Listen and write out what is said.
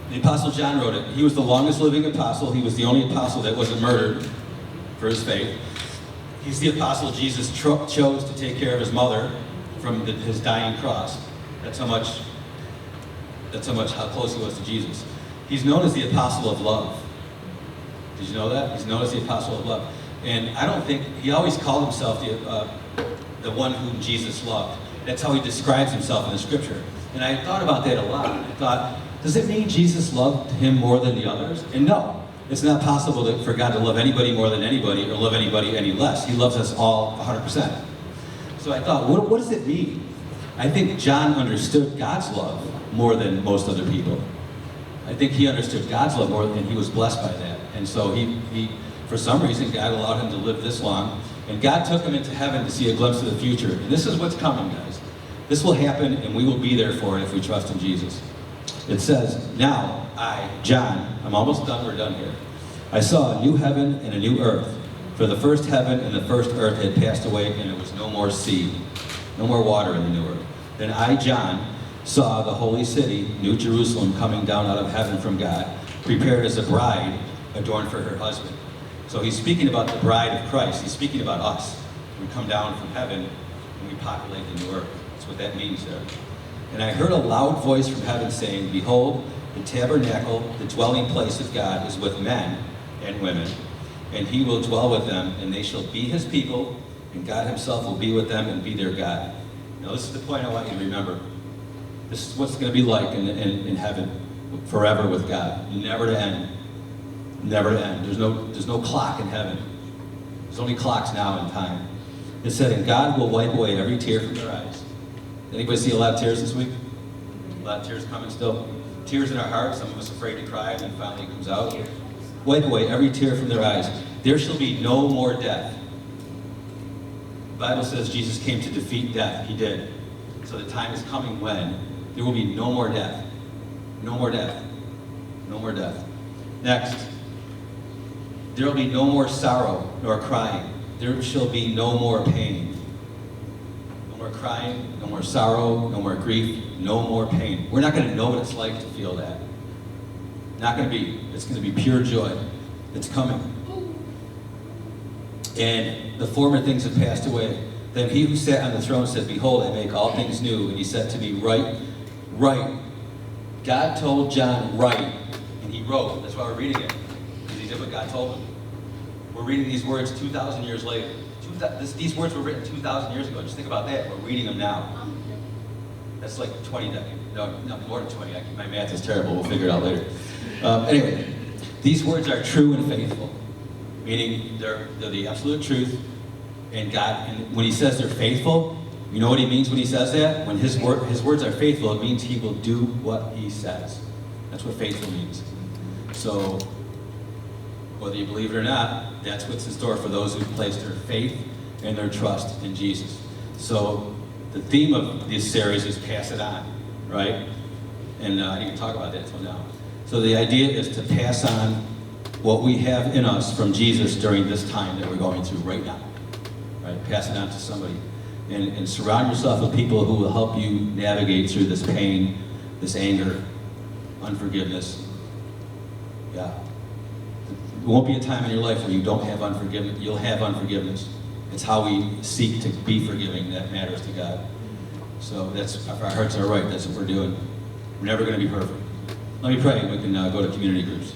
The Apostle John wrote it. He was the longest living apostle. He was the only apostle that wasn't murdered for his faith. He's the apostle Jesus chose to take care of his mother from his dying cross. That's how close he was to Jesus. He's known as the apostle of love. Did you know that? He's known as the apostle of love. And I don't think, he always called himself the one whom Jesus loved. That's how he describes himself in the scripture. And I thought about that a lot. I thought, does it mean Jesus loved him more than the others? And no, it's not possible for God to love anybody more than anybody or love anybody any less. He loves us all 100%. So I thought, what does it mean? I think John understood God's love more than most other people. I think he understood God's love more than he was blessed by that. And so he for some reason, God allowed him to live this long. And God took him into heaven to see a glimpse of the future. And this is what's coming, guys. This will happen, and we will be there for it if we trust in Jesus. It says, now I, John, I'm almost done, we're done here. I saw a new heaven and a new earth. For the first heaven and the first earth had passed away, and there was no more sea, no more water in the new earth. Then I, John, saw the holy city, New Jerusalem, coming down out of heaven from God, prepared as a bride adorned for her husband. So he's speaking about the bride of Christ. He's speaking about us. We come down from heaven and we populate the new earth. That's what that means there. And I heard a loud voice from heaven saying, behold, the tabernacle, the dwelling place of God, is with men and women, and he will dwell with them, and they shall be his people, and God himself will be with them and be their God. Now this is the point I want you to remember. This is what's going to be like in heaven forever with God. Never to end. Never to end. There's no clock in heaven. There's only clocks now in time. It said, and God will wipe away every tear from their eyes. Anybody see a lot of tears this week? A lot of tears coming still. Tears in our hearts, some of us afraid to cry, and then finally it comes out. Wipe away every tear from their eyes. There shall be no more death. The Bible says Jesus came to defeat death. He did. So the time is coming when there will be no more death. No more death. No more death. Next. There will be no more sorrow nor crying. There shall be no more pain. No more crying, no more sorrow, no more grief, no more pain. We're not going to know what it's like to feel that. Not going to be. It's going to be pure joy. It's coming. And the former things have passed away. Then he who sat on the throne said, behold, I make all things new. And he said to me, write, write. God told John, write. And he wrote. That's why we're reading it. Because he did what God told him. We're reading these words 2,000 years later. These words were written 2,000 years ago. Just think about that. We're reading them now. That's like 20 decades. No, more than 20. My math is terrible. We'll figure it out later. Anyway, these words are true and faithful. Meaning they're the absolute truth. And God, and when he says they're faithful, you know what he means when he says that? When his words are faithful, it means he will do what he says. That's what faithful means. So, whether you believe it or not, that's what's in store for those who've placed their faith and their trust in Jesus. So, the theme of this series is pass it on, right? And I didn't even talk about that until now. So the idea is to pass on what we have in us from Jesus during this time that we're going through right now. Right? Pass it on to somebody. And surround yourself with people who will help you navigate through this pain, this anger, unforgiveness. Yeah. There won't be a time in your life where you don't have unforgiveness. You'll have unforgiveness. It's how we seek to be forgiving that matters to God. So that's, if our hearts are right, that's what we're doing. We're never going to be perfect. Let me pray, and we can go to community groups.